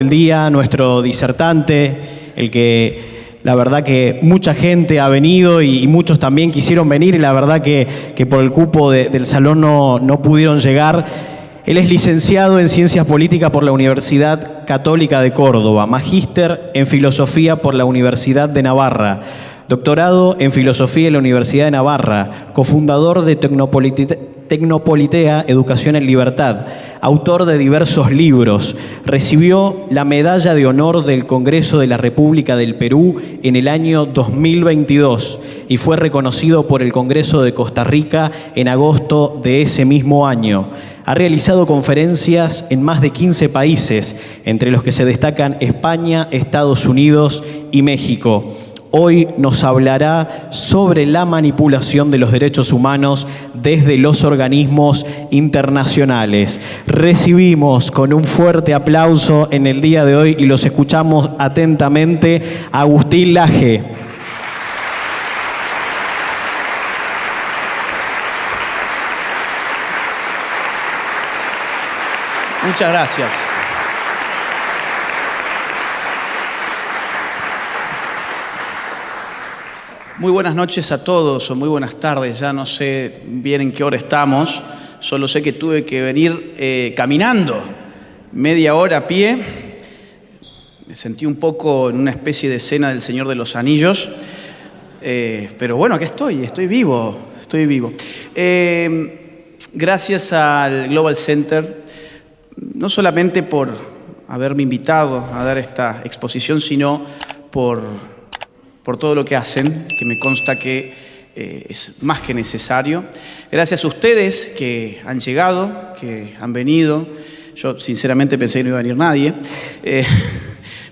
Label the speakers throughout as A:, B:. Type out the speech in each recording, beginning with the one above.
A: El día, nuestro disertante, el que la verdad que mucha gente ha venido y muchos también quisieron venir y la verdad que por el cupo del salón no pudieron llegar. Él es licenciado en Ciencias Políticas por la Universidad Católica de Córdoba, magíster en Filosofía por la Universidad de Navarra, doctorado en Filosofía en la Universidad de Navarra, cofundador de Tecnopolitea, Educación en Libertad, autor de diversos libros. Recibió la Medalla de Honor del Congreso de la República del Perú en el año 2022 y fue reconocido por el Congreso de Costa Rica en agosto de ese mismo año. Ha realizado conferencias en más de 15 países, entre los que se destacan España, Estados Unidos y México. Hoy nos hablará sobre la manipulación de los derechos humanos desde los organismos internacionales. Recibimos con un fuerte aplauso en el día de hoy y los escuchamos atentamente a Agustín Laje.
B: Muchas gracias. Muy buenas noches a todos, o muy buenas tardes, ya no sé bien en qué hora estamos, solo sé que tuve que venir caminando media hora a pie. Me sentí un poco en una especie de escena del Señor de los Anillos, pero bueno, acá estoy vivo. Gracias al Global Center, no solamente por haberme invitado a dar esta exposición, sino por todo lo que hacen, que me consta que es más que necesario. Gracias a ustedes que han llegado, que han venido. Yo sinceramente pensé que no iba a venir nadie.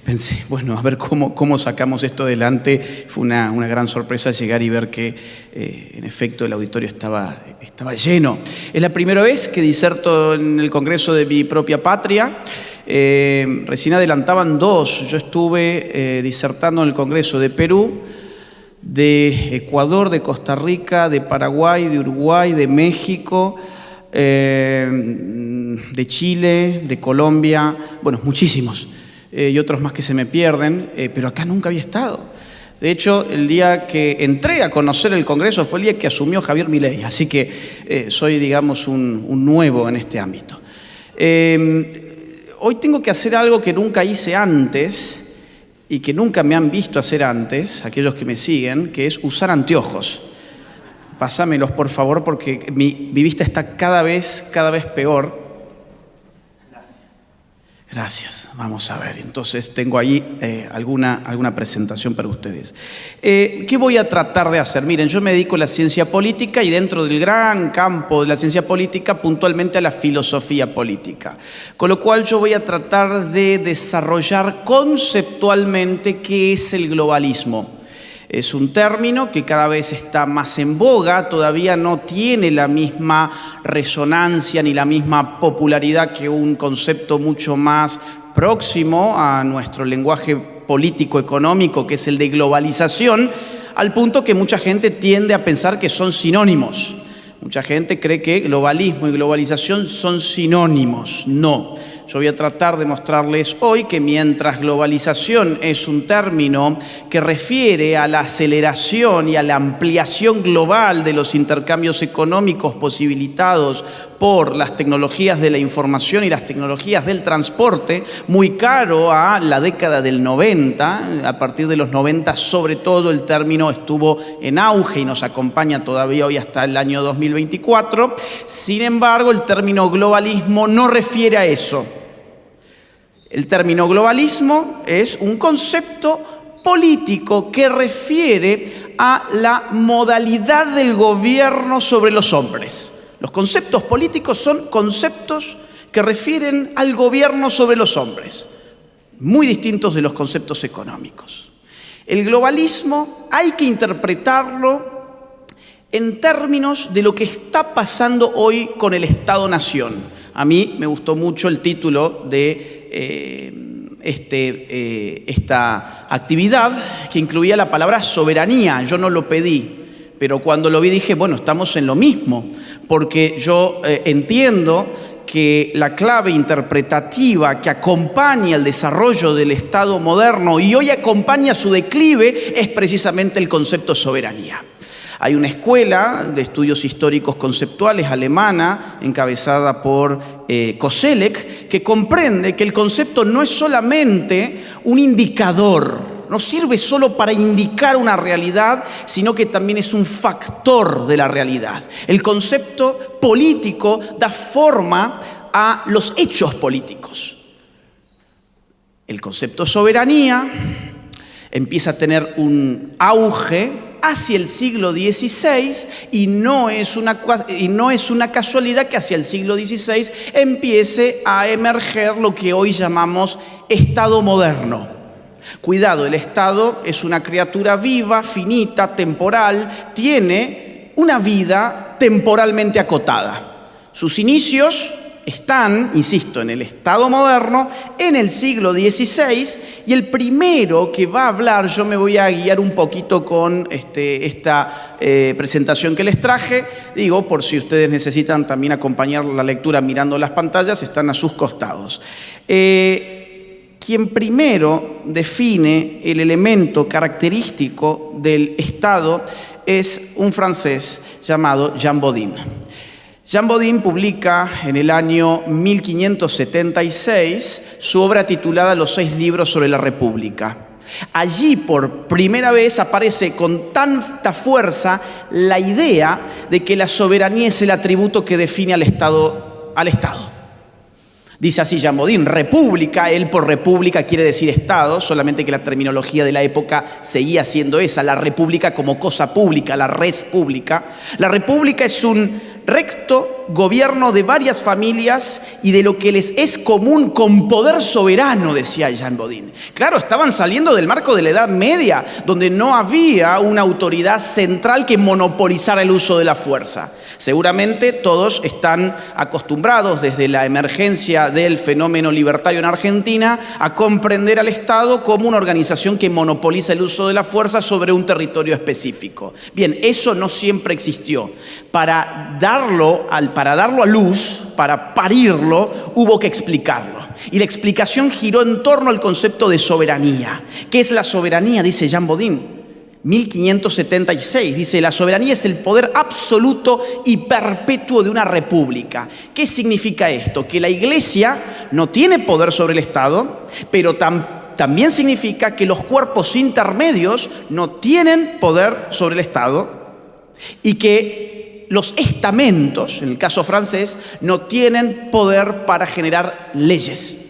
B: Pensé, bueno, a ver cómo sacamos esto adelante. Fue una gran sorpresa llegar y ver que, en efecto, el auditorio estaba lleno. Es la primera vez que diserto en el Congreso de mi propia patria. Recién adelantaban dos. Yo estuve disertando en el Congreso de Perú, de Ecuador, de Costa Rica, de Paraguay, de Uruguay, de México, de Chile, de Colombia, bueno, muchísimos, y otros más que se me pierden, pero acá nunca había estado. De hecho, el día que entré a conocer el Congreso fue el día que asumió Javier Milei, así que soy, digamos, un nuevo en este ámbito. Hoy tengo que hacer algo que nunca hice antes y que nunca me han visto hacer antes, aquellos que me siguen, que es usar anteojos. Pásamelos, por favor, porque mi vista está cada vez peor. Gracias. Vamos a ver. Entonces tengo ahí alguna presentación para ustedes. ¿Qué voy a tratar de hacer? Miren, yo me dedico a la ciencia política y dentro del gran campo de la ciencia política, puntualmente a la filosofía política. Con lo cual yo voy a tratar de desarrollar conceptualmente qué es el globalismo. Es un término que cada vez está más en boga, todavía no tiene la misma resonancia ni la misma popularidad que un concepto mucho más próximo a nuestro lenguaje político-económico, que es el de globalización, al punto que mucha gente tiende a pensar que son sinónimos. Mucha gente cree que globalismo y globalización son sinónimos. No. Yo voy a tratar de mostrarles hoy que mientras globalización es un término que refiere a la aceleración y a la ampliación global de los intercambios económicos posibilitados por las tecnologías de la información y las tecnologías del transporte, muy caro a la década del 90, a partir de los 90 sobre todo el término estuvo en auge y nos acompaña todavía hoy hasta el año 2024. Sin embargo, el término globalismo no refiere a eso. El término globalismo es un concepto político que refiere a la modalidad del gobierno sobre los hombres. Los conceptos políticos son conceptos que refieren al gobierno sobre los hombres, muy distintos de los conceptos económicos. El globalismo hay que interpretarlo en términos de lo que está pasando hoy con el Estado-Nación. A mí me gustó mucho el título de esta actividad, que incluía la palabra soberanía. Yo no lo pedí, pero cuando lo vi dije, bueno, estamos en lo mismo, porque yo entiendo que que la clave interpretativa que acompaña el desarrollo del Estado moderno y hoy acompaña su declive es precisamente el concepto soberanía. Hay una escuela de estudios históricos conceptuales alemana, encabezada por Koselleck, que comprende que el concepto no es solamente un indicador, no sirve solo para indicar una realidad, sino que también es un factor de la realidad. El concepto político da forma a los hechos políticos. El concepto soberanía empieza a tener un auge hacia el siglo XVI y no es una casualidad que hacia el siglo XVI empiece a emerger lo que hoy llamamos Estado moderno. Cuidado, el Estado es una criatura viva, finita, temporal, tiene una vida temporalmente acotada. Sus inicios están, insisto, en el Estado moderno, en el siglo XVI, y el primero que va a hablar, yo me voy a guiar un poquito con esta presentación que les traje, digo, por si ustedes necesitan también acompañar la lectura mirando las pantallas, están a sus costados. Quien primero define el elemento característico del Estado es un francés llamado Jean Bodin. Jean Bodin publica en el año 1576 su obra titulada Los 6 libros sobre la República. Allí por primera vez aparece con tanta fuerza la idea de que la soberanía es el atributo que define al Estado. Dice así Jean Bodin, república, él por república quiere decir Estado, solamente que la terminología de la época seguía siendo esa, la república como cosa pública, la res pública. La república es un recto gobierno de varias familias y de lo que les es común con poder soberano, decía Jean Bodin. Claro, estaban saliendo del marco de la Edad Media, donde no había una autoridad central que monopolizara el uso de la fuerza. Seguramente todos están acostumbrados desde la emergencia del fenómeno libertario en Argentina a comprender al Estado como una organización que monopoliza el uso de la fuerza sobre un territorio específico. Bien, eso no siempre existió. Para darlo a luz, para parirlo, hubo que explicarlo. Y la explicación giró en torno al concepto de soberanía. ¿Qué es la soberanía? Dice Jean Bodin. 1576, dice, la soberanía es el poder absoluto y perpetuo de una república. ¿Qué significa esto? Que la Iglesia no tiene poder sobre el Estado, pero también significa que los cuerpos intermedios no tienen poder sobre el Estado y que los estamentos, en el caso francés, no tienen poder para generar leyes.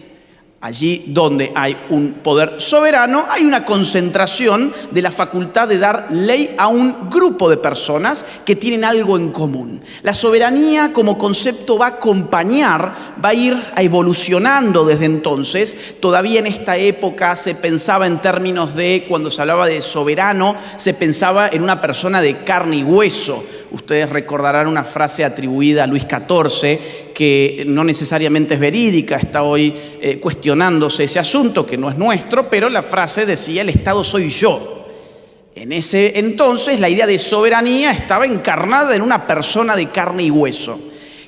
B: Allí donde hay un poder soberano, hay una concentración de la facultad de dar ley a un grupo de personas que tienen algo en común. La soberanía como concepto va a acompañar, va a ir evolucionando desde entonces. Todavía en esta época se pensaba en términos de, cuando se hablaba de soberano, se pensaba en una persona de carne y hueso. Ustedes recordarán una frase atribuida a Luis XIV que no necesariamente es verídica, está hoy cuestionándose ese asunto que no es nuestro, pero la frase decía: el Estado soy yo. En ese entonces la idea de soberanía estaba encarnada en una persona de carne y hueso.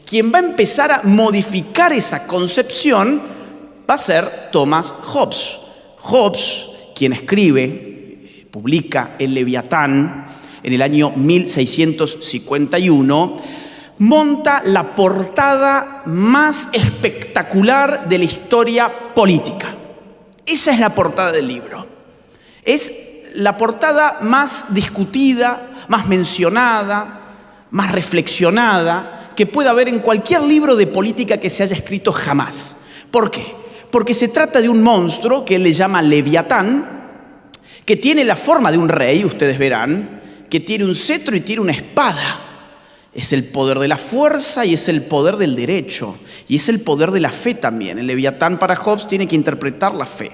B: Quien va a empezar a modificar esa concepción va a ser Thomas Hobbes. Hobbes, quien escribe, publica El Leviatán, en el año 1651, monta la portada más espectacular de la historia política. Esa es la portada del libro. Es la portada más discutida, más mencionada, más reflexionada que pueda haber en cualquier libro de política que se haya escrito jamás. ¿Por qué? Porque se trata de un monstruo que él le llama Leviatán, que tiene la forma de un rey, ustedes verán, que tiene un cetro y tiene una espada. Es el poder de la fuerza y es el poder del derecho. Y es el poder de la fe también. El Leviatán para Hobbes tiene que interpretar la fe.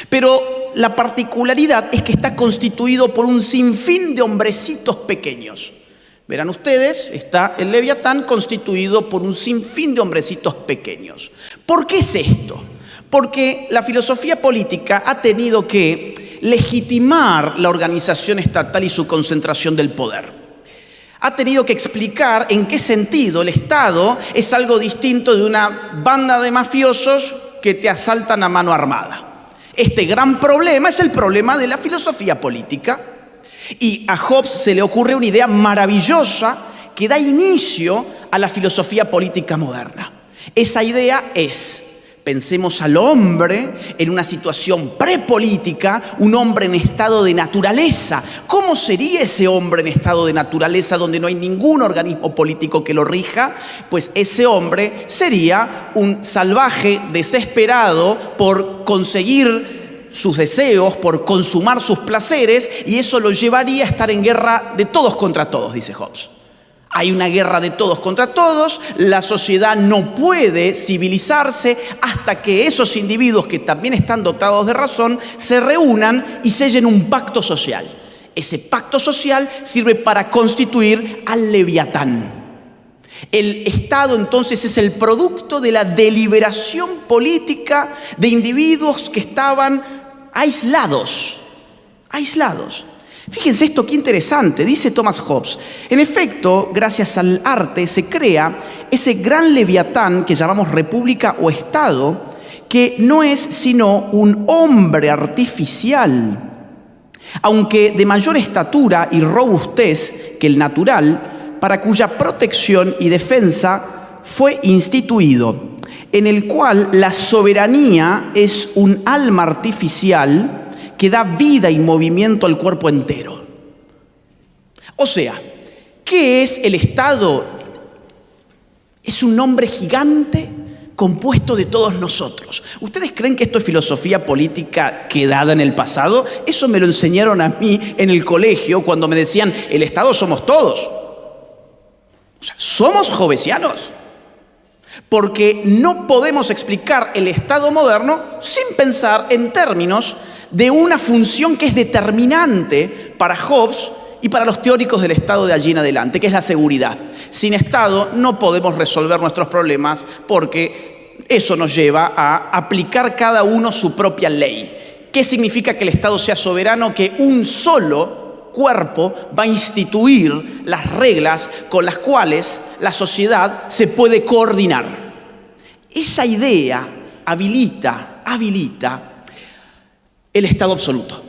B: Pero la particularidad es que está constituido por un sinfín de hombrecitos pequeños. Verán ustedes, está el Leviatán constituido por un sinfín de hombrecitos pequeños. ¿Por qué es esto? Porque la filosofía política ha tenido que legitimar la organización estatal y su concentración del poder. ha tenido que explicar en qué sentido el Estado es algo distinto de una banda de mafiosos que te asaltan a mano armada. Este gran problema es el problema de la filosofía política. Y a Hobbes se le ocurre una idea maravillosa que da inicio a la filosofía política moderna. Esa idea es: pensemos al hombre en una situación prepolítica, un hombre en estado de naturaleza. ¿Cómo sería ese hombre en estado de naturaleza donde no hay ningún organismo político que lo rija? Pues ese hombre sería un salvaje desesperado por conseguir sus deseos, por consumar sus placeres, y eso lo llevaría a estar en guerra de todos contra todos, dice Hobbes. Hay una guerra de todos contra todos, la sociedad no puede civilizarse hasta que esos individuos que también están dotados de razón se reúnan y sellen un pacto social. Ese pacto social sirve para constituir al Leviatán. El Estado entonces es el producto de la deliberación política de individuos que estaban aislados. Fíjense esto, qué interesante, dice Thomas Hobbes. En efecto, gracias al arte se crea ese gran leviatán que llamamos república o Estado, que no es sino un hombre artificial, aunque de mayor estatura y robustez que el natural, para cuya protección y defensa fue instituido, en el cual la soberanía es un alma artificial que da vida y movimiento al cuerpo entero. O sea, ¿qué es el Estado? Es un hombre gigante compuesto de todos nosotros. ¿Ustedes creen que esto es filosofía política quedada en el pasado? Eso me lo enseñaron a mí en el colegio cuando me decían, el Estado somos todos. O sea, somos hobbesianos. Porque no podemos explicar el Estado moderno sin pensar en términos de una función que es determinante para Hobbes y para los teóricos del Estado de allí en adelante, que es la seguridad. Sin Estado no podemos resolver nuestros problemas porque eso nos lleva a aplicar cada uno su propia ley. ¿Qué significa que el Estado sea soberano? Que un solo cuerpo va a instituir las reglas con las cuales la sociedad se puede coordinar. Esa idea habilita el Estado absoluto.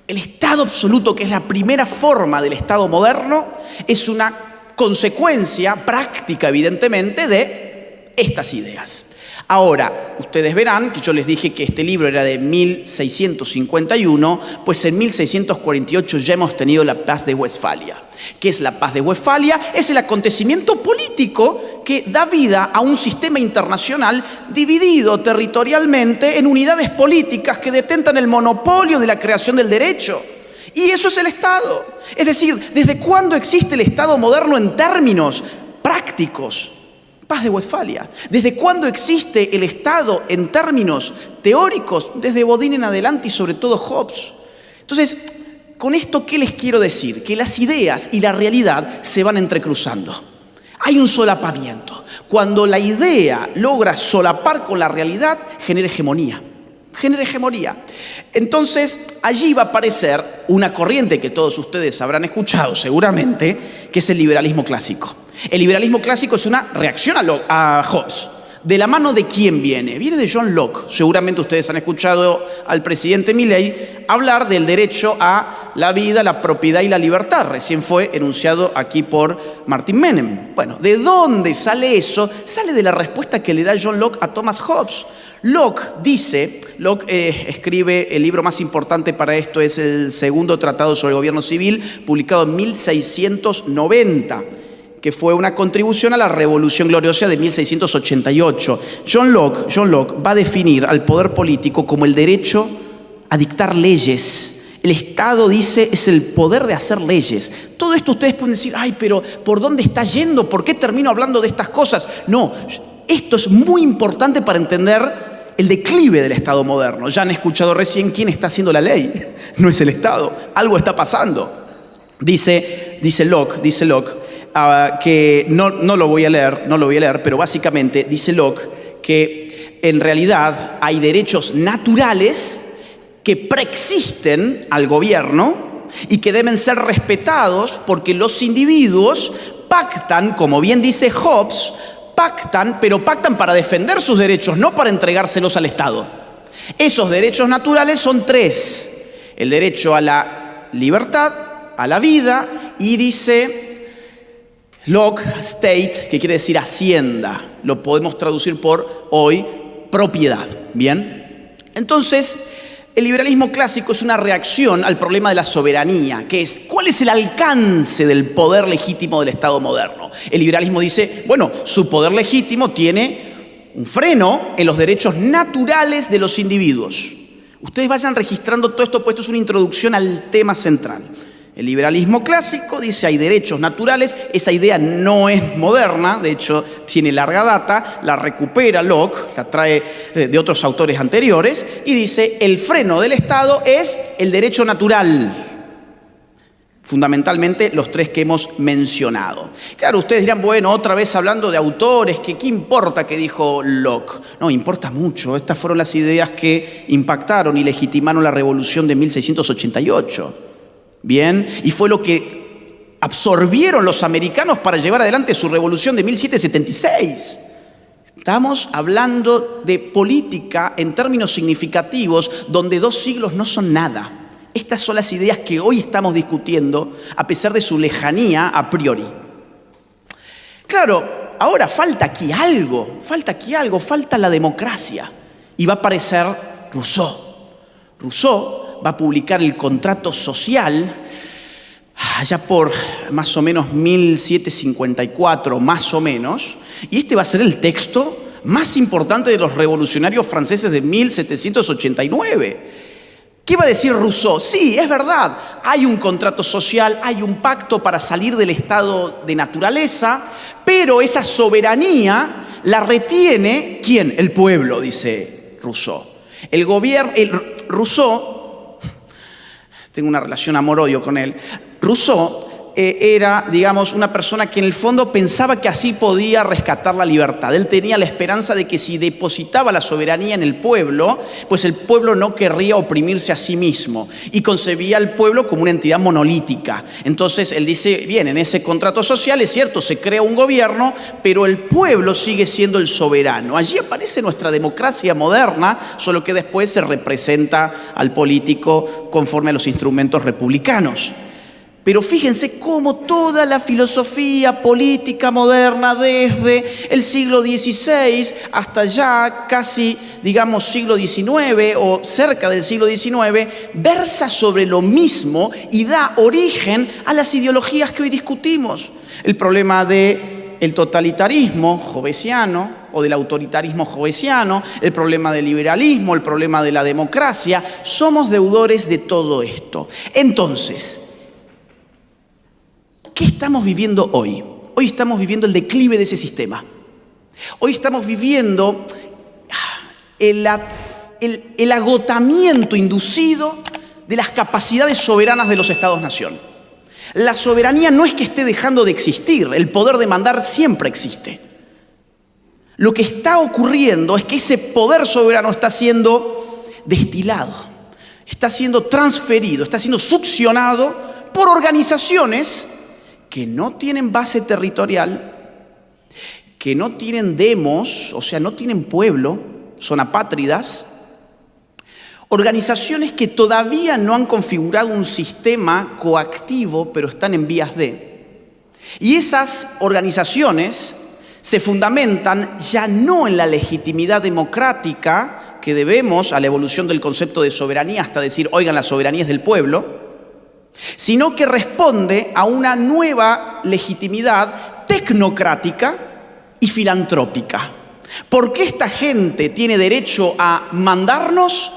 B: El Estado absoluto, que es la primera forma del Estado moderno, es una consecuencia práctica, evidentemente, de estas ideas. Ahora, ustedes verán que yo les dije que este libro era de 1651, pues en 1648 ya hemos tenido la Paz de Westfalia. ¿Qué es la Paz de Westfalia? Es el acontecimiento político que da vida a un sistema internacional dividido territorialmente en unidades políticas que detentan el monopolio de la creación del derecho. Y eso es el Estado. Es decir, ¿desde cuándo existe el Estado moderno en términos prácticos? Paz de Westfalia. ¿Desde cuándo existe el Estado en términos teóricos? Desde Bodin en adelante y sobre todo Hobbes. Entonces, con esto, ¿qué les quiero decir? Que las ideas y la realidad se van entrecruzando. Hay un solapamiento. Cuando la idea logra solapar con la realidad, genera hegemonía. Entonces, allí va a aparecer una corriente que todos ustedes habrán escuchado seguramente, que es el liberalismo clásico. El liberalismo clásico es una reacción a Hobbes. ¿De la mano de quién viene? Viene de John Locke. Seguramente ustedes han escuchado al presidente Milley hablar del derecho a la vida, la propiedad y la libertad. Recién fue enunciado aquí por Martin Menem. Bueno, ¿de dónde sale eso? Sale de la respuesta que le da John Locke a Thomas Hobbes. Locke escribe el libro más importante para esto, es el segundo tratado sobre el gobierno civil, publicado en 1690. Que fue una contribución a la Revolución Gloriosa de 1688. John Locke va a definir al poder político como el derecho a dictar leyes. El Estado, dice, es el poder de hacer leyes. Todo esto ustedes pueden decir, ay, pero ¿por dónde está yendo? ¿Por qué termino hablando de estas cosas? No, esto es muy importante para entender el declive del Estado moderno. Ya han escuchado recién quién está haciendo la ley. No es el Estado, algo está pasando. Dice Locke, que no lo voy a leer, pero básicamente dice Locke que en realidad hay derechos naturales que preexisten al gobierno y que deben ser respetados porque los individuos pactan, como bien dice Hobbes, pactan, pero pactan para defender sus derechos, no para entregárselos al Estado. Esos derechos naturales son tres: el derecho a la libertad, a la vida, y dice Locke, state, que quiere decir hacienda. Lo podemos traducir por hoy propiedad. Bien, entonces el liberalismo clásico es una reacción al problema de la soberanía, que es ¿cuál es el alcance del poder legítimo del Estado moderno? El liberalismo dice, bueno, su poder legítimo tiene un freno en los derechos naturales de los individuos. Ustedes vayan registrando todo esto, pues esto es una introducción al tema central. El liberalismo clásico dice hay derechos naturales, esa idea no es moderna, de hecho tiene larga data, la recupera Locke, la trae de otros autores anteriores, y dice el freno del Estado es el derecho natural. Fundamentalmente los tres que hemos mencionado. Claro, ustedes dirán, bueno, otra vez hablando de autores, ¿qué importa que dijo Locke? No, importa mucho. Estas fueron las ideas que impactaron y legitimaron la revolución de 1688. Bien, y fue lo que absorbieron los americanos para llevar adelante su revolución de 1776. Estamos hablando de política en términos significativos, donde 2 siglos no son nada. Estas son las ideas que hoy estamos discutiendo, a pesar de su lejanía a priori. Claro, ahora falta aquí algo, falta la democracia. Y va a aparecer Rousseau. Rousseau va a publicar el Contrato Social allá por más o menos 1754, más o menos, y este va a ser el texto más importante de los revolucionarios franceses de 1789. ¿Qué va a decir Rousseau? Sí, es verdad, hay un contrato social, hay un pacto para salir del estado de naturaleza, pero esa soberanía la retiene, ¿quién? El pueblo, dice Rousseau. Rousseau, tengo una relación amor-odio con él. Rousseau era, digamos, una persona que en el fondo pensaba que así podía rescatar la libertad. Él tenía la esperanza de que si depositaba la soberanía en el pueblo, pues el pueblo no querría oprimirse a sí mismo y concebía al pueblo como una entidad monolítica. Entonces él dice, bien, en ese contrato social es cierto, se crea un gobierno, pero el pueblo sigue siendo el soberano. Allí aparece nuestra democracia moderna, solo que después se representa al político conforme a los instrumentos republicanos. Pero fíjense cómo toda la filosofía política moderna, desde el siglo XVI hasta ya casi, digamos, siglo XIX o cerca del siglo XIX, versa sobre lo mismo y da origen a las ideologías que hoy discutimos. El problema del totalitarismo hobbesiano o del autoritarismo hobbesiano, el problema del liberalismo, el problema de la democracia, somos deudores de todo esto. Entonces, ¿qué estamos viviendo hoy? Hoy estamos viviendo el declive de ese sistema. Hoy estamos viviendo el agotamiento inducido de las capacidades soberanas de los Estados-nación. La soberanía no es que esté dejando de existir, el poder de mandar siempre existe. Lo que está ocurriendo es que ese poder soberano está siendo destilado, está siendo transferido, está siendo succionado por organizaciones que no tienen base territorial, que no tienen demos, o sea, no tienen pueblo, son apátridas, organizaciones que todavía no han configurado un sistema coactivo, pero están en vías de. Y esas organizaciones se fundamentan ya no en la legitimidad democrática que debemos a la evolución del concepto de soberanía hasta decir, oigan, la soberanía es del pueblo, sino que responde a una nueva legitimidad tecnocrática y filantrópica. ¿Por qué esta gente tiene derecho a mandarnos?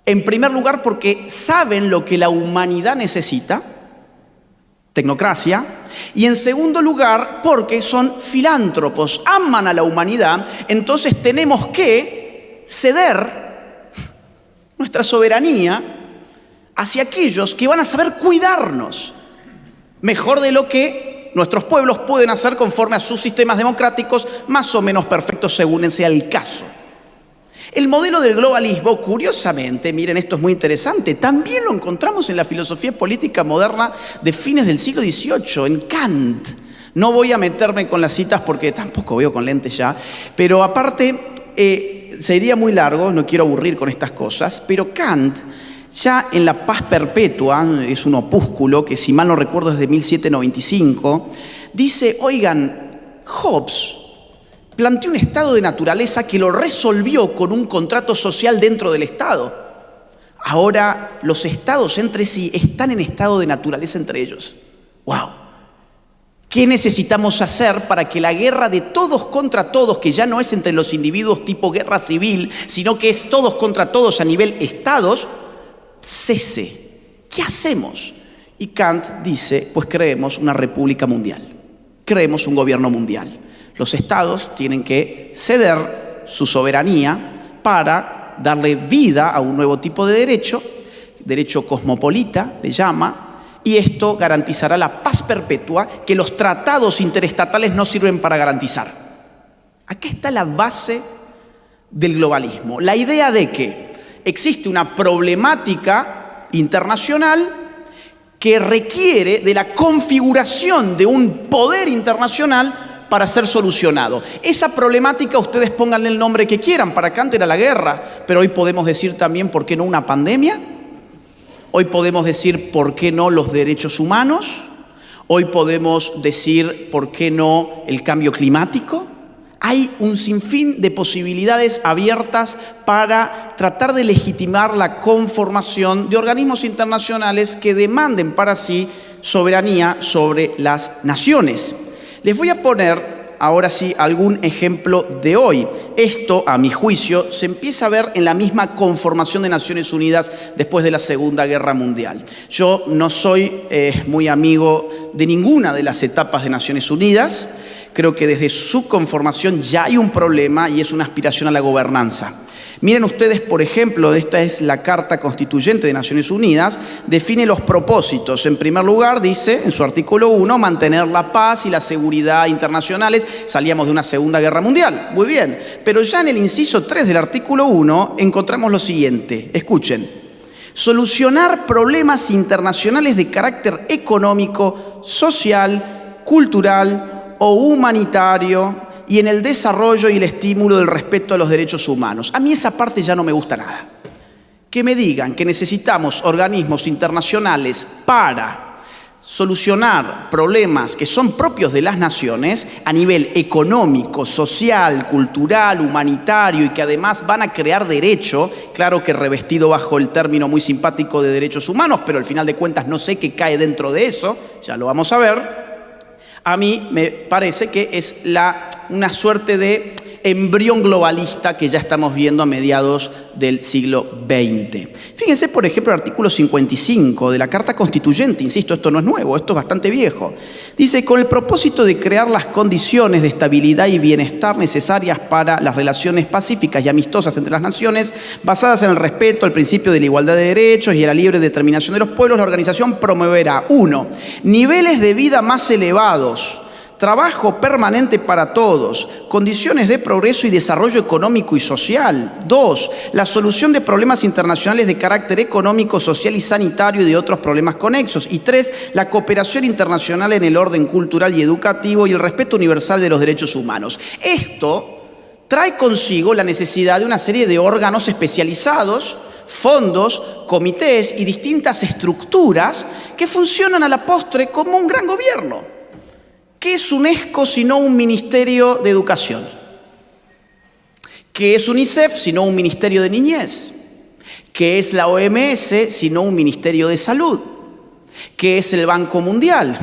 B: En primer lugar, porque saben lo que la humanidad necesita, tecnocracia, y en segundo lugar, porque son filántropos, aman a la humanidad, entonces tenemos que ceder nuestra soberanía hacia aquellos que van a saber cuidarnos mejor de lo que nuestros pueblos pueden hacer conforme a sus sistemas democráticos más o menos perfectos según sea el caso. El modelo del globalismo, curiosamente, miren, esto es muy interesante, también lo encontramos en la filosofía política moderna de fines del siglo XVIII, en Kant. No voy a meterme con las citas porque tampoco veo con lentes ya, pero aparte sería muy largo, no quiero aburrir con estas cosas, pero Kant, ya en La Paz Perpetua, es un opúsculo que si mal no recuerdo es de 1795, dice, oigan, Hobbes planteó un estado de naturaleza que lo resolvió con un contrato social dentro del Estado. Ahora los estados entre sí están en estado de naturaleza entre ellos. ¡Wow! ¿Qué necesitamos hacer para que la guerra de todos contra todos, que ya no es entre los individuos tipo guerra civil, sino que es todos contra todos a nivel estados, cese? ¿Qué hacemos? Y Kant dice, pues creemos una república mundial, creemos un gobierno mundial. Los estados tienen que ceder su soberanía para darle vida a un nuevo tipo de derecho cosmopolita, le llama, y esto garantizará la paz perpetua que los tratados interestatales no sirven para garantizar. Acá está la base del globalismo, la idea de que existe una problemática internacional que requiere de la configuración de un poder internacional para ser solucionado. Esa problemática ustedes pónganle el nombre que quieran, para Kant era la guerra, pero hoy podemos decir también ¿por qué no una pandemia? Hoy podemos decir ¿por qué no los derechos humanos? Hoy podemos decir ¿por qué no el cambio climático? Hay un sinfín de posibilidades abiertas para tratar de legitimar la conformación de organismos internacionales que demanden para sí soberanía sobre las naciones. Les voy a poner ahora sí algún ejemplo de hoy. Esto, a mi juicio, se empieza a ver en la misma conformación de Naciones Unidas después de la Segunda Guerra Mundial. Yo no soy muy amigo de ninguna de las etapas de Naciones Unidas. Creo que desde su conformación ya hay un problema y es una aspiración a la gobernanza. Miren ustedes, por ejemplo, esta es la Carta Constituyente de Naciones Unidas, define los propósitos. En primer lugar, dice en su artículo 1, mantener la paz y la seguridad internacionales. Salíamos de una Segunda Guerra Mundial, muy bien. Pero ya en el inciso 3 del artículo 1 encontramos lo siguiente, escuchen. Solucionar problemas internacionales de carácter económico, social, cultural o humanitario y en el desarrollo y el estímulo del respeto a los derechos humanos. A mí esa parte ya no me gusta nada. Que me digan que necesitamos organismos internacionales para solucionar problemas que son propios de las naciones a nivel económico, social, cultural, humanitario y que además van a crear derecho, claro que revestido bajo el término muy simpático de derechos humanos, pero al final de cuentas no sé qué cae dentro de eso, ya lo vamos a ver. A mí me parece que es una suerte de embrión globalista que ya estamos viendo a mediados del siglo XX. Fíjense, por ejemplo, el artículo 55 de la Carta Constituyente, insisto, esto no es nuevo, esto es bastante viejo. Dice, con el propósito de crear las condiciones de estabilidad y bienestar necesarias para las relaciones pacíficas y amistosas entre las naciones, basadas en el respeto al principio de la igualdad de derechos y a la libre determinación de los pueblos, la organización promoverá, 1, niveles de vida más elevados, trabajo permanente para todos, condiciones de progreso y desarrollo económico y social. 2, la solución de problemas internacionales de carácter económico, social y sanitario y de otros problemas conexos. Y 3, la cooperación internacional en el orden cultural y educativo y el respeto universal de los derechos humanos. Esto trae consigo la necesidad de una serie de órganos especializados, fondos, comités y distintas estructuras que funcionan a la postre como un gran gobierno. ¿Qué es UNESCO sino un ministerio de educación? ¿Qué es UNICEF sino un ministerio de niñez? ¿Qué es la OMS sino un ministerio de salud? ¿Qué es el Banco Mundial?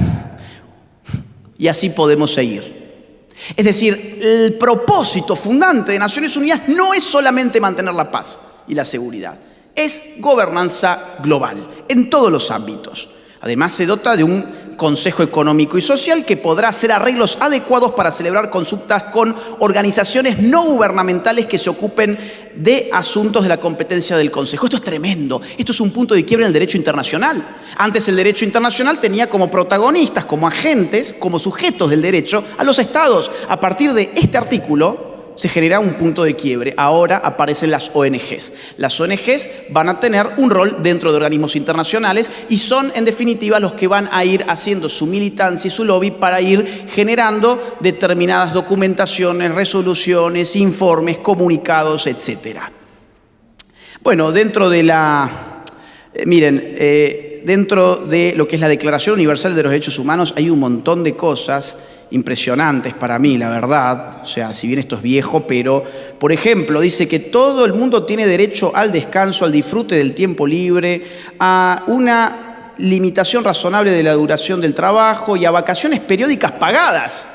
B: Y así podemos seguir. Es decir, el propósito fundante de Naciones Unidas no es solamente mantener la paz y la seguridad, es gobernanza global en todos los ámbitos. Además, se dota de un Consejo Económico y Social que podrá hacer arreglos adecuados para celebrar consultas con organizaciones no gubernamentales que se ocupen de asuntos de la competencia del Consejo. Esto es tremendo. Esto es un punto de quiebre en el derecho internacional. Antes el derecho internacional tenía como protagonistas, como agentes, como sujetos del derecho a los estados. A partir de este artículo se genera un punto de quiebre. Ahora aparecen las ONGs. Las ONGs van a tener un rol dentro de organismos internacionales y son, en definitiva, los que van a ir haciendo su militancia y su lobby para ir generando determinadas documentaciones, resoluciones, informes, comunicados, etc. Bueno, dentro de dentro de lo que es la Declaración Universal de los Derechos Humanos hay un montón de cosas impresionantes para mí, la verdad. O sea, si bien esto es viejo, pero, por ejemplo, dice que todo el mundo tiene derecho al descanso, al disfrute del tiempo libre, a una limitación razonable de la duración del trabajo y a vacaciones periódicas pagadas.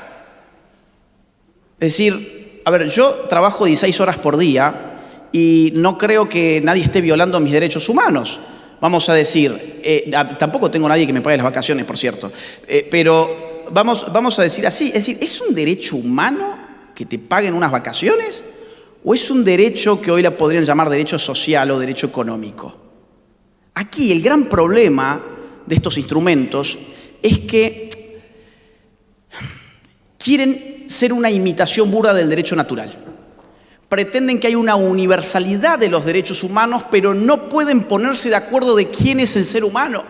B: Es decir, a ver, yo trabajo 16 horas por día y no creo que nadie esté violando mis derechos humanos. Vamos a decir, tampoco tengo nadie que me pague las vacaciones, por cierto, pero vamos a decir así, es decir, ¿es un derecho humano que te paguen unas vacaciones? ¿O es un derecho que hoy la podrían llamar derecho social o derecho económico? Aquí el gran problema de estos instrumentos es que quieren ser una imitación burda del derecho natural. Pretenden que hay una universalidad de los derechos humanos, pero no pueden ponerse de acuerdo de quién es el ser humano.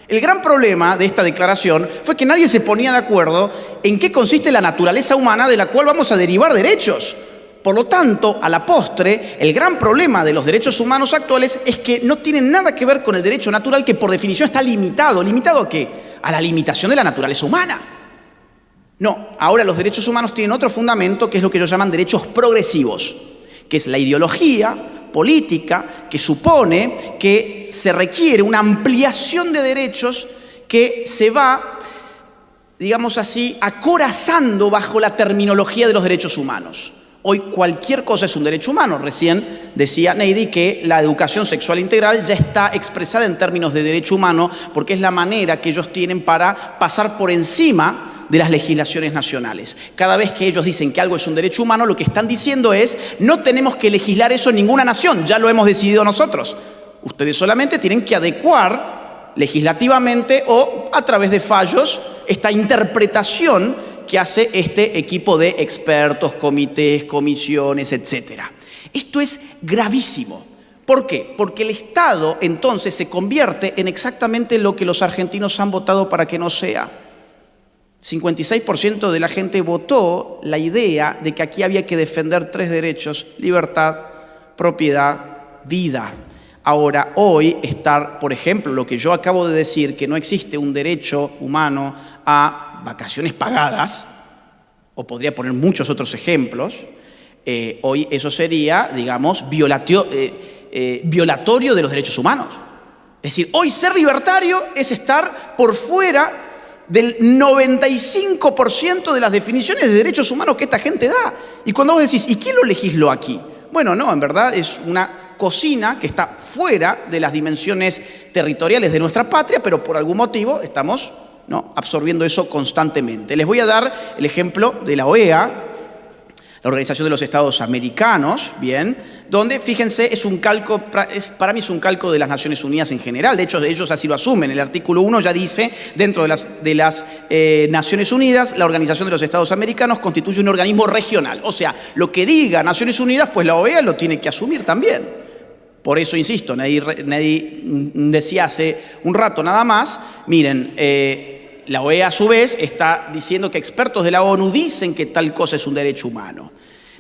B: El gran problema de esta declaración fue que nadie se ponía de acuerdo en qué consiste la naturaleza humana de la cual vamos a derivar derechos. Por lo tanto, a la postre, el gran problema de los derechos humanos actuales es que no tienen nada que ver con el derecho natural, que por definición está limitado. ¿Limitado a qué? A la limitación de la naturaleza humana. No, ahora los derechos humanos tienen otro fundamento, que es lo que ellos llaman derechos progresivos, que es la ideología política que supone que se requiere una ampliación de derechos que se va, digamos así, acorazando bajo la terminología de los derechos humanos. Hoy cualquier cosa es un derecho humano. Recién decía Neidi que la educación sexual integral ya está expresada en términos de derecho humano porque es la manera que ellos tienen para pasar por encima de las legislaciones nacionales. Cada vez que ellos dicen que algo es un derecho humano, lo que están diciendo es: no tenemos que legislar eso en ninguna nación, ya lo hemos decidido nosotros. Ustedes solamente tienen que adecuar legislativamente o a través de fallos esta interpretación que hace este equipo de expertos, comités, comisiones, etc. Esto es gravísimo. ¿Por qué? Porque el Estado entonces se convierte en exactamente lo que los argentinos han votado para que no sea. 56% de la gente votó la idea de que aquí había que defender 3 derechos: libertad, propiedad, vida. Ahora, hoy estar, por ejemplo, lo que yo acabo de decir, que no existe un derecho humano a vacaciones pagadas, o podría poner muchos otros ejemplos, hoy eso sería, digamos, violatorio de los derechos humanos. Es decir, hoy ser libertario es estar por fuera del 95% de las definiciones de derechos humanos que esta gente da. Y cuando vos decís, ¿y quién lo legisló aquí? Bueno, no, en verdad es una cocina que está fuera de las dimensiones territoriales de nuestra patria, pero por algún motivo estamos absorbiendo eso constantemente. Les voy a dar el ejemplo de la OEA, la Organización de los Estados Americanos, bien, donde, fíjense, para mí es un calco de las Naciones Unidas en general. De hecho, ellos así lo asumen. El artículo 1 ya dice: dentro de las Naciones Unidas, la Organización de los Estados Americanos constituye un organismo regional. O sea, lo que diga Naciones Unidas, pues la OEA lo tiene que asumir también. Por eso, insisto, Neidi decía hace un rato nada más, miren, la OEA a su vez está diciendo que expertos de la ONU dicen que tal cosa es un derecho humano.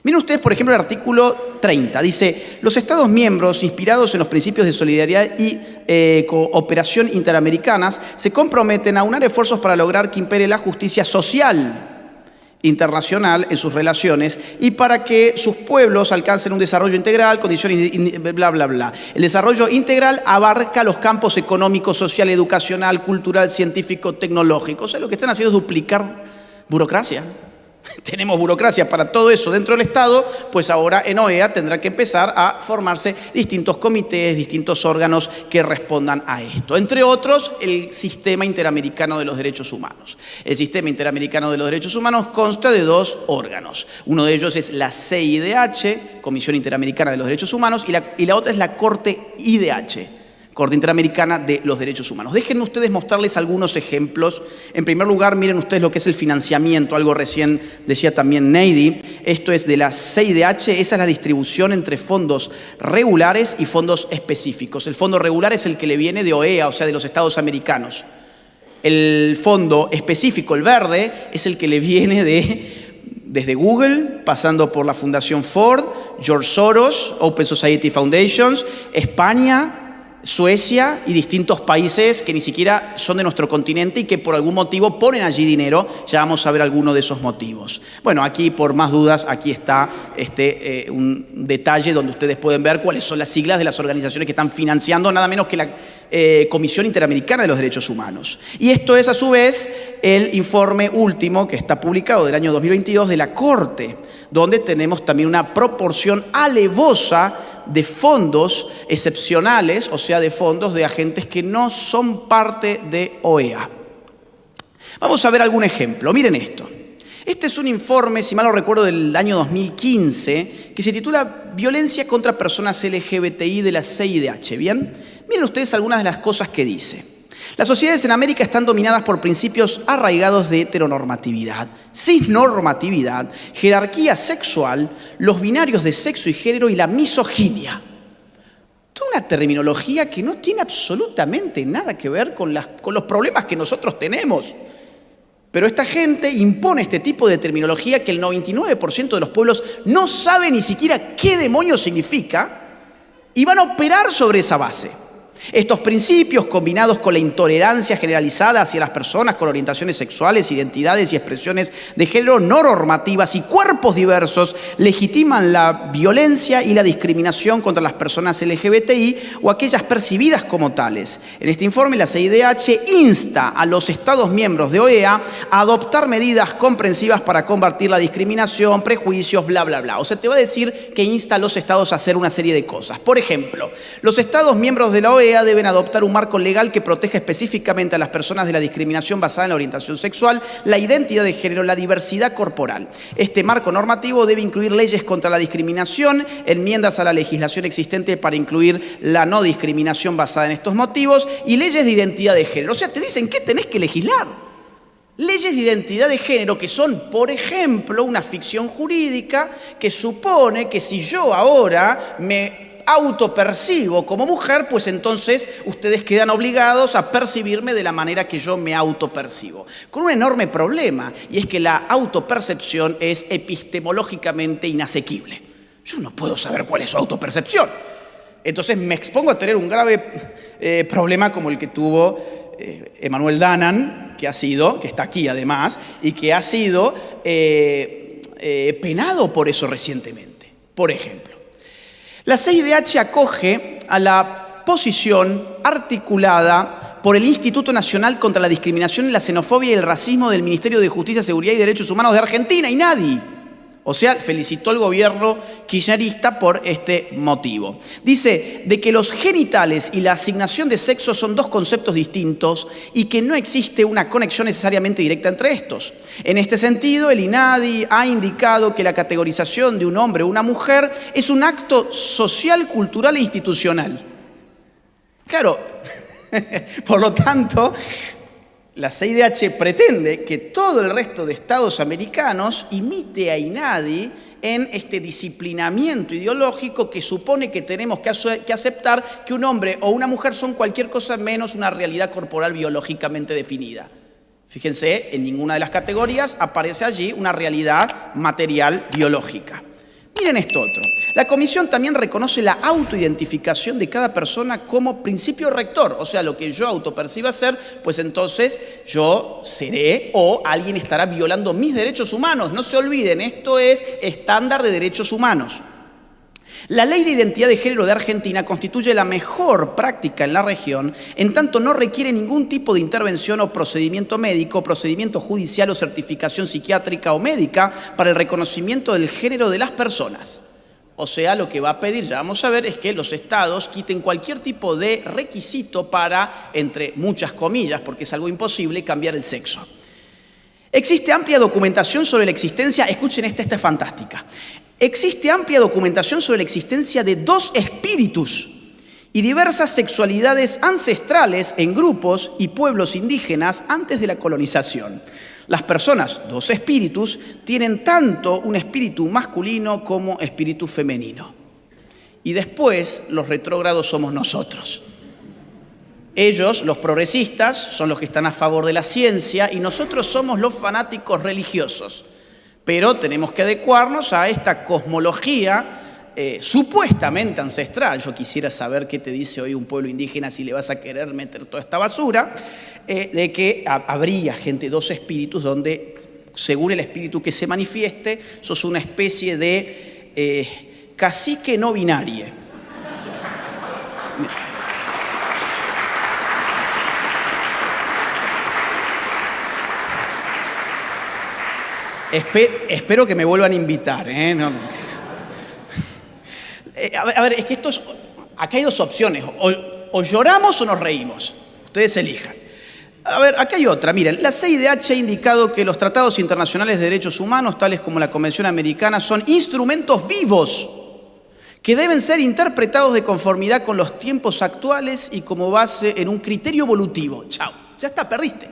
B: Miren ustedes, por ejemplo, el artículo 30. Dice: los Estados miembros, inspirados en los principios de solidaridad y cooperación interamericanas, se comprometen a unar esfuerzos para lograr que impere la justicia social internacional en sus relaciones y para que sus pueblos alcancen un desarrollo integral, condiciones, bla, bla, bla. El desarrollo integral abarca los campos económico, social, educacional, cultural, científico, tecnológico. O sea, lo que están haciendo es duplicar burocracia. Tenemos burocracia para todo eso dentro del Estado, pues ahora en OEA tendrá que empezar a formarse distintos comités, distintos órganos que respondan a esto. Entre otros, el Sistema Interamericano de los Derechos Humanos. El Sistema Interamericano de los Derechos Humanos consta de 2 órganos. Uno de ellos es la CIDH, Comisión Interamericana de los Derechos Humanos, y la otra es la Corte IDH. Corte Interamericana de los Derechos Humanos. Déjenme ustedes mostrarles algunos ejemplos. En primer lugar, miren ustedes lo que es el financiamiento, algo recién decía también Neidy. Esto es de la CIDH, esa es la distribución entre fondos regulares y fondos específicos. El fondo regular es el que le viene de OEA, o sea, de los Estados americanos. El fondo específico, el verde, es el que le viene desde Google, pasando por la Fundación Ford, George Soros, Open Society Foundations, España, Suecia y distintos países que ni siquiera son de nuestro continente y que por algún motivo ponen allí dinero. Ya vamos a ver algunos de esos motivos. Bueno, aquí por más dudas, aquí está un detalle donde ustedes pueden ver cuáles son las siglas de las organizaciones que están financiando nada menos que la Comisión Interamericana de los Derechos Humanos. Y esto es a su vez el informe último que está publicado del año 2022 de la Corte, donde tenemos también una proporción alevosa de fondos excepcionales, o sea, de fondos de agentes que no son parte de OEA. Vamos a ver algún ejemplo. Miren esto. Este es un informe, si mal no recuerdo, del año 2015, que se titula Violencia contra personas LGBTI de la CIDH. ¿Bien? Miren ustedes algunas de las cosas que dice. Las sociedades en América están dominadas por principios arraigados de heteronormatividad, cisnormatividad, jerarquía sexual, los binarios de sexo y género y la misoginia. Toda una terminología que no tiene absolutamente nada que ver con los problemas que nosotros tenemos. Pero esta gente impone este tipo de terminología que el 99% de los pueblos no sabe ni siquiera qué demonios significa y van a operar sobre esa base. Estos principios, combinados con la intolerancia generalizada hacia las personas con orientaciones sexuales, identidades y expresiones de género no normativas y cuerpos diversos, legitiman la violencia y la discriminación contra las personas LGBTI o aquellas percibidas como tales. En este informe, la CIDH insta a los Estados miembros de OEA a adoptar medidas comprensivas para combatir la discriminación, prejuicios, bla, bla, bla. O sea, te va a decir que insta a los Estados a hacer una serie de cosas. Por ejemplo, los Estados miembros de la OEA deben adoptar un marco legal que proteja específicamente a las personas de la discriminación basada en la orientación sexual, la identidad de género, la diversidad corporal. Este marco normativo debe incluir leyes contra la discriminación, enmiendas a la legislación existente para incluir la no discriminación basada en estos motivos y leyes de identidad de género. O sea, te dicen que tenés que legislar. Leyes de identidad de género que son, por ejemplo, una ficción jurídica que supone que si yo ahora me autopercibo como mujer, pues entonces ustedes quedan obligados a percibirme de la manera que yo me autopercibo. Con un enorme problema, y es que la autopercepción es epistemológicamente inasequible. Yo no puedo saber cuál es su autopercepción. Entonces me expongo a tener un grave problema como el que tuvo Emmanuel Danan, que está aquí además, y que ha sido penado por eso recientemente. Por ejemplo, la CIDH acoge a la posición articulada por el Instituto Nacional contra la Discriminación, la Xenofobia y el Racismo del Ministerio de Justicia, Seguridad y Derechos Humanos de Argentina, y nadie. O sea, felicitó al gobierno kirchnerista por este motivo. Dice de que los genitales y la asignación de sexo son dos conceptos distintos y que no existe una conexión necesariamente directa entre estos. En este sentido, el INADI ha indicado que la categorización de un hombre o una mujer es un acto social, cultural e institucional. Claro, por lo tanto, la CIDH pretende que todo el resto de estados americanos imite a INADI en este disciplinamiento ideológico que supone que tenemos que aceptar que un hombre o una mujer son cualquier cosa menos una realidad corporal biológicamente definida. Fíjense, en ninguna de las categorías aparece allí una realidad material biológica. Miren esto otro. La Comisión también reconoce la autoidentificación de cada persona como principio rector. O sea, lo que yo autoperciba ser, pues entonces yo seré o alguien estará violando mis derechos humanos. No se olviden, esto es estándar de derechos humanos. La Ley de Identidad de Género de Argentina constituye la mejor práctica en la región, en tanto no requiere ningún tipo de intervención o procedimiento médico, procedimiento judicial o certificación psiquiátrica o médica para el reconocimiento del género de las personas. O sea, lo que va a pedir, ya vamos a ver, es que los estados quiten cualquier tipo de requisito para, entre muchas comillas, porque es algo imposible, cambiar el sexo. Existe amplia documentación sobre la existencia, escuchen esta es fantástica. Existe amplia documentación sobre la existencia de dos espíritus y diversas sexualidades ancestrales en grupos y pueblos indígenas antes de la colonización. Las personas, dos espíritus, tienen tanto un espíritu masculino como espíritu femenino. Y después, los retrógrados somos nosotros. Ellos, los progresistas, son los que están a favor de la ciencia y nosotros somos los fanáticos religiosos. Pero tenemos que adecuarnos a esta cosmología supuestamente ancestral. Yo quisiera saber qué te dice hoy un pueblo indígena si le vas a querer meter toda esta basura, de que habría gente, dos espíritus, donde según el espíritu que se manifieste, sos una especie de cacique no binario. Espero que me vuelvan a invitar, ¿eh? No. A ver, es que acá hay dos opciones, o lloramos o nos reímos, ustedes elijan. A ver, acá hay otra, miren, la CIDH ha indicado que los tratados internacionales de derechos humanos, tales como la Convención Americana, son instrumentos vivos que deben ser interpretados de conformidad con los tiempos actuales y como base en un criterio evolutivo. Chao, ya está, perdiste.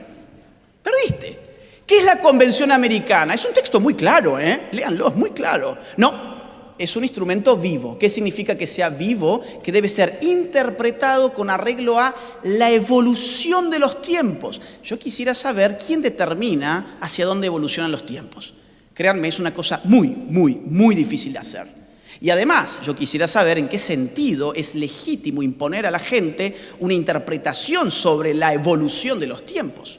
B: ¿Qué es la Convención Americana? Es un texto muy claro, léanlo, es muy claro. No, es un instrumento vivo. ¿Qué significa que sea vivo? Que debe ser interpretado con arreglo a la evolución de los tiempos. Yo quisiera saber quién determina hacia dónde evolucionan los tiempos. Créanme, es una cosa muy difícil de hacer. Y además, yo quisiera saber en qué sentido es legítimo imponer a la gente una interpretación sobre la evolución de los tiempos.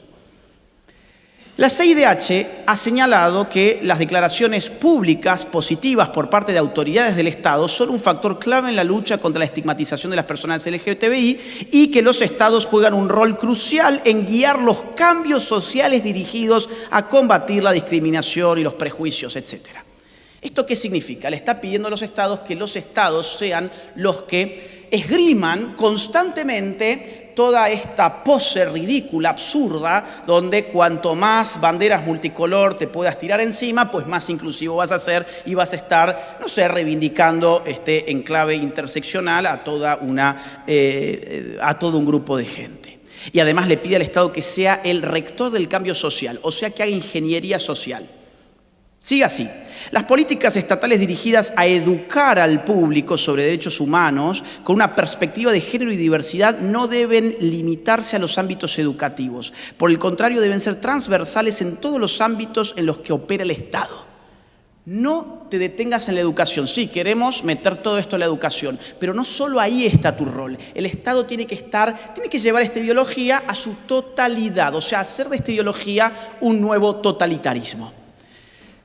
B: La CIDH ha señalado que las declaraciones públicas positivas por parte de autoridades del Estado son un factor clave en la lucha contra la estigmatización de las personas LGTBI y que los Estados juegan un rol crucial en guiar los cambios sociales dirigidos a combatir la discriminación y los prejuicios, etc. ¿Esto qué significa? Le está pidiendo a los Estados que los Estados sean los que esgriman constantemente toda esta pose ridícula, absurda, donde cuanto más banderas multicolor te puedas tirar encima, pues más inclusivo vas a ser y vas a estar, no sé, reivindicando en clave interseccional a todo un grupo de gente. Y además le pide al Estado que sea el rector del cambio social, o sea, que haga ingeniería social. Sigue así. Las políticas estatales dirigidas a educar al público sobre derechos humanos con una perspectiva de género y diversidad no deben limitarse a los ámbitos educativos. Por el contrario, deben ser transversales en todos los ámbitos en los que opera el Estado. No te detengas en la educación. Sí, queremos meter todo esto en la educación, pero no solo ahí está tu rol. El Estado tiene que llevar esta ideología a su totalidad, o sea, hacer de esta ideología un nuevo totalitarismo.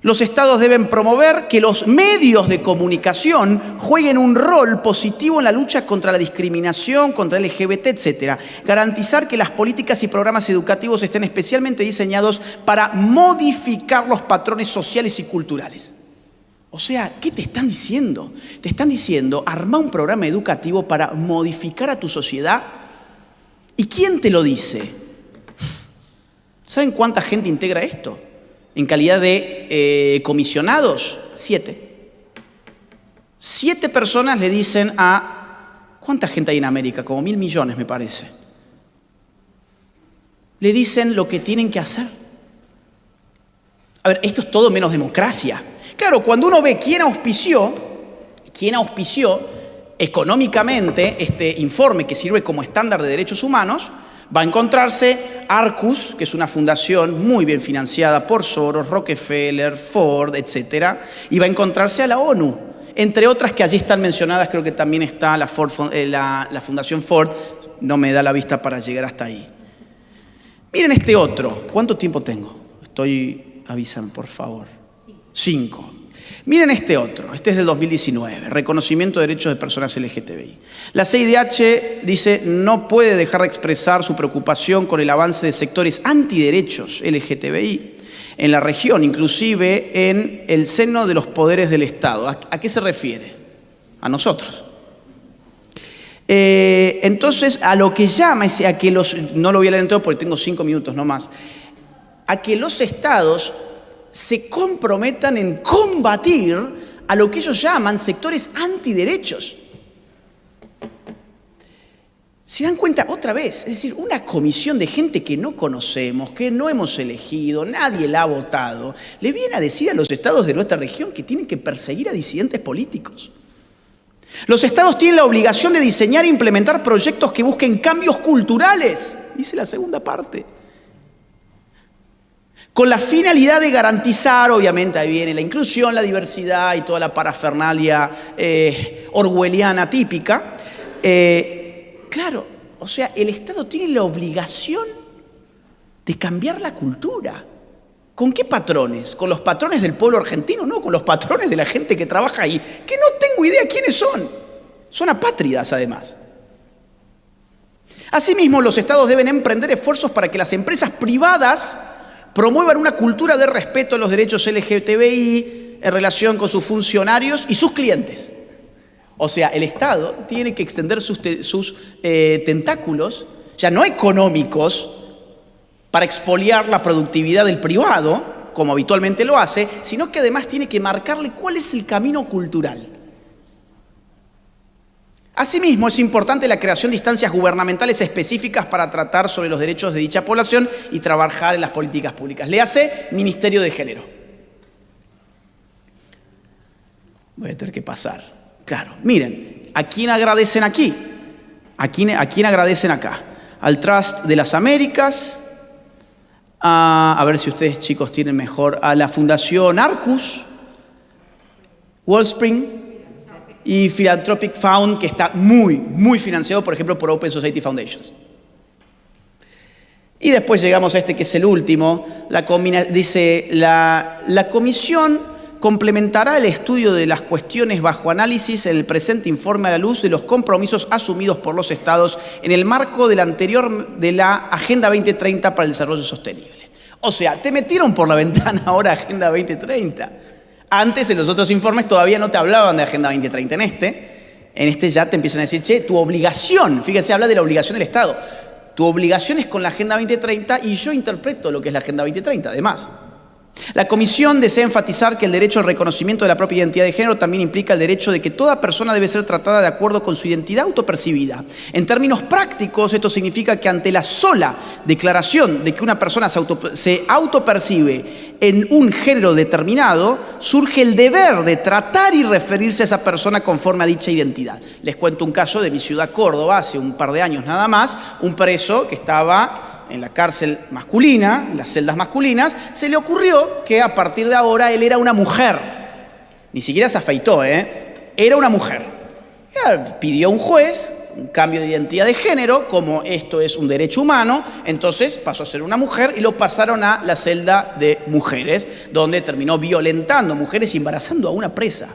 B: Los Estados deben promover que los medios de comunicación jueguen un rol positivo en la lucha contra la discriminación, contra el LGBT, etc. Garantizar que las políticas y programas educativos estén especialmente diseñados para modificar los patrones sociales y culturales. O sea, ¿qué te están diciendo? Te están diciendo, arma un programa educativo para modificar a tu sociedad. ¿Y quién te lo dice? ¿Saben cuánta gente integra esto? En calidad de comisionados, 7. 7 personas le dicen a... ¿Cuánta gente hay en América? Como 1.000 millones, me parece. Le dicen lo que tienen que hacer. A ver, esto es todo menos democracia. Claro, cuando uno ve quién auspició económicamente este informe que sirve como estándar de derechos humanos, va a encontrarse Arcus, que es una fundación muy bien financiada por Soros, Rockefeller, Ford, etc. Y va a encontrarse a la ONU, entre otras que allí están mencionadas. Creo que también está la Fundación Ford. No me da la vista para llegar hasta ahí. Miren este otro. ¿Cuánto tiempo tengo? Avísame, por favor. 5. Miren este otro, este es del 2019, reconocimiento de derechos de personas LGTBI. La CIDH dice no puede dejar de expresar su preocupación con el avance de sectores antiderechos LGTBI en la región, inclusive en el seno de los poderes del Estado. ¿A qué se refiere? A nosotros. Entonces, a lo que llama es a que no lo voy a leer entero porque tengo 5 minutos no más, a que los Estados se comprometan en combatir a lo que ellos llaman sectores antiderechos. ¿Se dan cuenta otra vez? Es decir, una comisión de gente que no conocemos, que no hemos elegido, nadie la ha votado, le viene a decir a los estados de nuestra región que tienen que perseguir a disidentes políticos. Los estados tienen la obligación de diseñar e implementar proyectos que busquen cambios culturales, dice la segunda parte, con la finalidad de garantizar, obviamente ahí viene la inclusión, la diversidad y toda la parafernalia orwelliana típica. Claro, o sea, el Estado tiene la obligación de cambiar la cultura. ¿Con qué patrones? ¿Con los patrones del pueblo argentino? No, con los patrones de la gente que trabaja ahí, que no tengo idea quiénes son. Son apátridas, además. Asimismo, los estados deben emprender esfuerzos para que las empresas privadas promuevan una cultura de respeto a los derechos LGTBI en relación con sus funcionarios y sus clientes. O sea, el Estado tiene que extender sus tentáculos, ya no económicos, para expoliar la productividad del privado, como habitualmente lo hace, sino que además tiene que marcarle cuál es el camino cultural. Asimismo, es importante la creación de instancias gubernamentales específicas para tratar sobre los derechos de dicha población y trabajar en las políticas públicas. Le hace Ministerio de Género. Voy a tener que pasar. Claro, miren, ¿a quién agradecen aquí? ¿A quién agradecen acá? Al Trust de las Américas, a ver si ustedes, chicos, tienen mejor, a la Fundación Arcus, Wellspring y Philanthropic Fund, que está muy financiado, por ejemplo, por Open Society Foundations. Y después llegamos a este que es el último, dice, la comisión complementará el estudio de las cuestiones bajo análisis en el presente informe a la luz de los compromisos asumidos por los estados en el marco de la Agenda 2030 para el Desarrollo Sostenible. O sea, te metieron por la ventana ahora Agenda 2030. Antes, en los otros informes, todavía no te hablaban de Agenda 2030. En este ya te empiezan a decir, che, tu obligación, fíjense, habla de la obligación del Estado. Tu obligación es con la Agenda 2030 y yo interpreto lo que es la Agenda 2030, además. La Comisión desea enfatizar que el derecho al reconocimiento de la propia identidad de género también implica el derecho de que toda persona debe ser tratada de acuerdo con su identidad autopercibida. En términos prácticos, esto significa que ante la sola declaración de que una persona se autopercibe en un género determinado, surge el deber de tratar y referirse a esa persona conforme a dicha identidad. Les cuento un caso de mi ciudad, Córdoba, hace un par de años nada más, un preso que estaba en la cárcel masculina, en las celdas masculinas, se le ocurrió que a partir de ahora él era una mujer. Ni siquiera se afeitó, era una mujer. Pidió a un juez un cambio de identidad de género, como esto es un derecho humano, entonces pasó a ser una mujer y lo pasaron a la celda de mujeres, donde terminó violentando a mujeres y embarazando a una presa.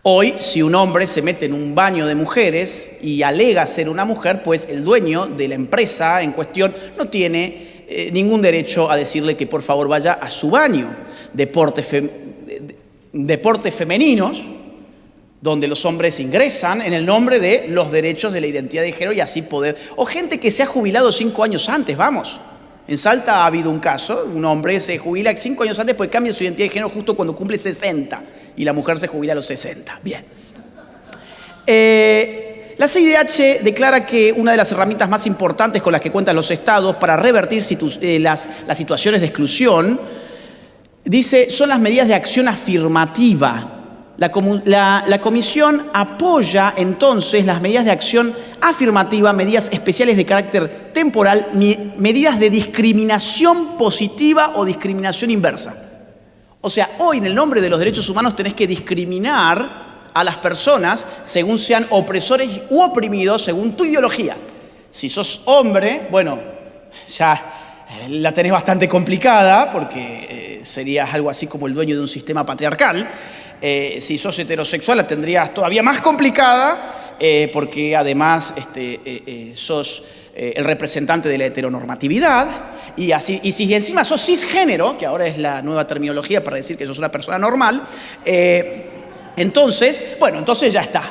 B: Hoy, si un hombre se mete en un baño de mujeres y alega ser una mujer, pues el dueño de la empresa en cuestión no tiene ningún derecho a decirle que por favor vaya a su baño. Deportes femeninos, donde los hombres ingresan en el nombre de los derechos de la identidad de género y así poder... O gente que se ha jubilado 5 años antes, vamos. En Salta ha habido un caso, un hombre se jubila 5 años antes porque cambia su identidad de género justo cuando cumple 60 y la mujer se jubila a los 60. Bien. La CIDH declara que una de las herramientas más importantes con las que cuentan los estados para revertir las situaciones de exclusión, dice, son las medidas de acción afirmativa. La comisión apoya entonces las medidas de acción afirmativa, medidas especiales de carácter temporal, medidas de discriminación positiva o discriminación inversa. O sea, hoy en el nombre de los derechos humanos tenés que discriminar a las personas según sean opresores u oprimidos según tu ideología. Si sos hombre, bueno, ya la tenés bastante complicada porque serías algo así como el dueño de un sistema patriarcal. Si sos heterosexual la tendrías todavía más complicada porque además sos el representante de la heteronormatividad y si encima sos cisgénero, que ahora es la nueva terminología para decir que sos una persona normal, entonces ya está.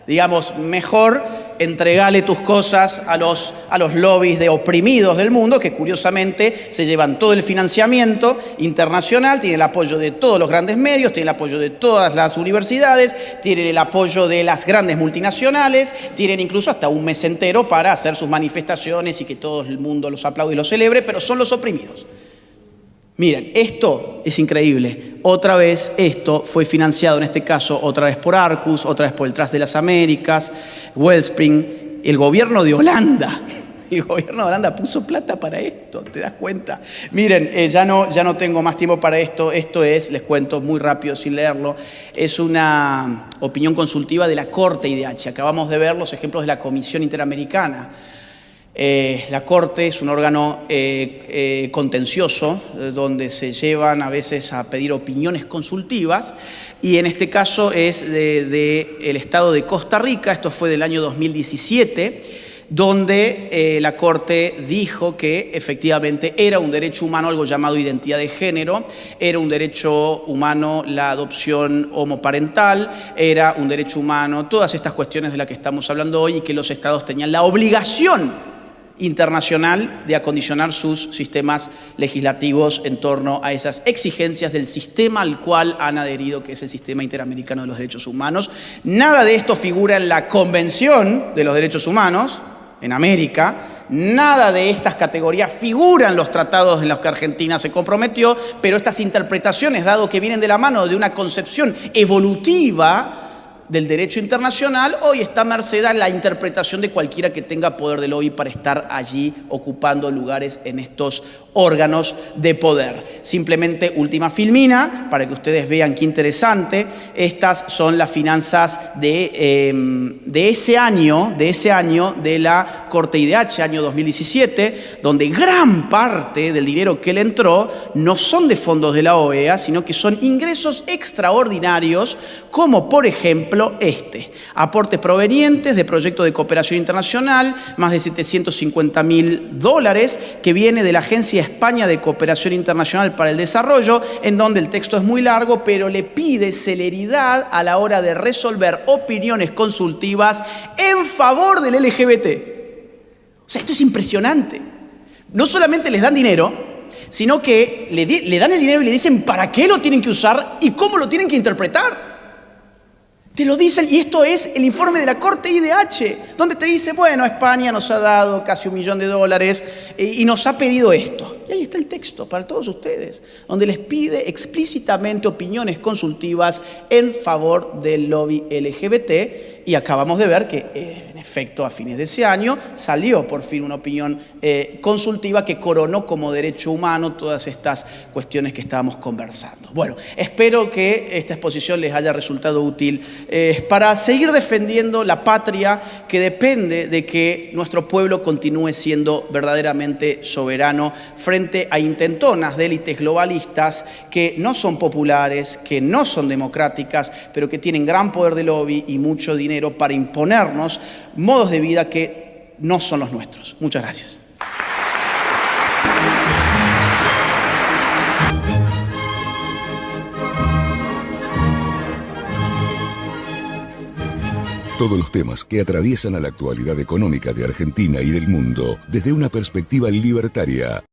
B: Digamos, mejor entregale tus cosas a los lobbies de oprimidos del mundo, que curiosamente se llevan todo el financiamiento internacional, tienen el apoyo de todos los grandes medios, tienen el apoyo de todas las universidades, tienen el apoyo de las grandes multinacionales, tienen incluso hasta un mes entero para hacer sus manifestaciones y que todo el mundo los aplaude y los celebre, pero son los oprimidos. Miren, esto es increíble. Otra vez esto fue financiado, en este caso, otra vez por Arcus, otra vez por el Trust de las Américas, Wellspring, el gobierno de Holanda. El gobierno de Holanda puso plata para esto, ¿te das cuenta? Miren, ya no tengo más tiempo para esto. Esto es, les cuento muy rápido sin leerlo, es una opinión consultiva de la Corte IDH. Acabamos de ver los ejemplos de la Comisión Interamericana. La Corte es un órgano contencioso donde se llevan a veces a pedir opiniones consultivas y en este caso es del Estado de Costa Rica, esto fue del año 2017, donde la Corte dijo que efectivamente era un derecho humano algo llamado identidad de género, era un derecho humano la adopción homoparental, era un derecho humano todas estas cuestiones de las que estamos hablando hoy y que los estados tenían la obligación internacional de acondicionar sus sistemas legislativos en torno a esas exigencias del sistema al cual han adherido, que es el Sistema Interamericano de los Derechos Humanos. Nada de esto figura en la Convención de los Derechos Humanos en América, nada de estas categorías figura en los tratados en los que Argentina se comprometió, pero estas interpretaciones, dado que vienen de la mano de una concepción evolutiva del derecho internacional, hoy está merced a la interpretación de cualquiera que tenga poder de lobby para estar allí ocupando lugares en estos órganos de poder. Simplemente última filmina, para que ustedes vean qué interesante. Estas son las finanzas de ese año de la Corte IDH, año 2017, donde gran parte del dinero que le entró no son de fondos de la OEA, sino que son ingresos extraordinarios, como por ejemplo aportes provenientes de proyectos de cooperación internacional, más de $750.000, que viene de la Agencia España de Cooperación Internacional para el Desarrollo, en donde el texto es muy largo, pero le pide celeridad a la hora de resolver opiniones consultivas en favor del LGBT. O sea, esto es impresionante. No solamente les dan dinero, sino que le dan el dinero y le dicen para qué lo tienen que usar y cómo lo tienen que interpretar. Te lo dicen, y esto es el informe de la Corte IDH, donde te dice, bueno, España nos ha dado casi $1 millón y nos ha pedido esto. Y ahí está el texto para todos ustedes, donde les pide explícitamente opiniones consultivas en favor del lobby LGBT. Y acabamos de ver que, en efecto, a fines de ese año salió por fin una opinión consultiva que coronó como derecho humano todas estas cuestiones que estábamos conversando. Bueno, espero que esta exposición les haya resultado útil para seguir defendiendo la patria, que depende de que nuestro pueblo continúe siendo verdaderamente soberano frente a intentonas de élites globalistas que no son populares, que no son democráticas, pero que tienen gran poder de lobby y mucho dinero para imponernos modos de vida que no son los nuestros. Muchas gracias.
C: Todos los temas que atraviesan a la actualidad económica de Argentina y del mundo desde una perspectiva libertaria.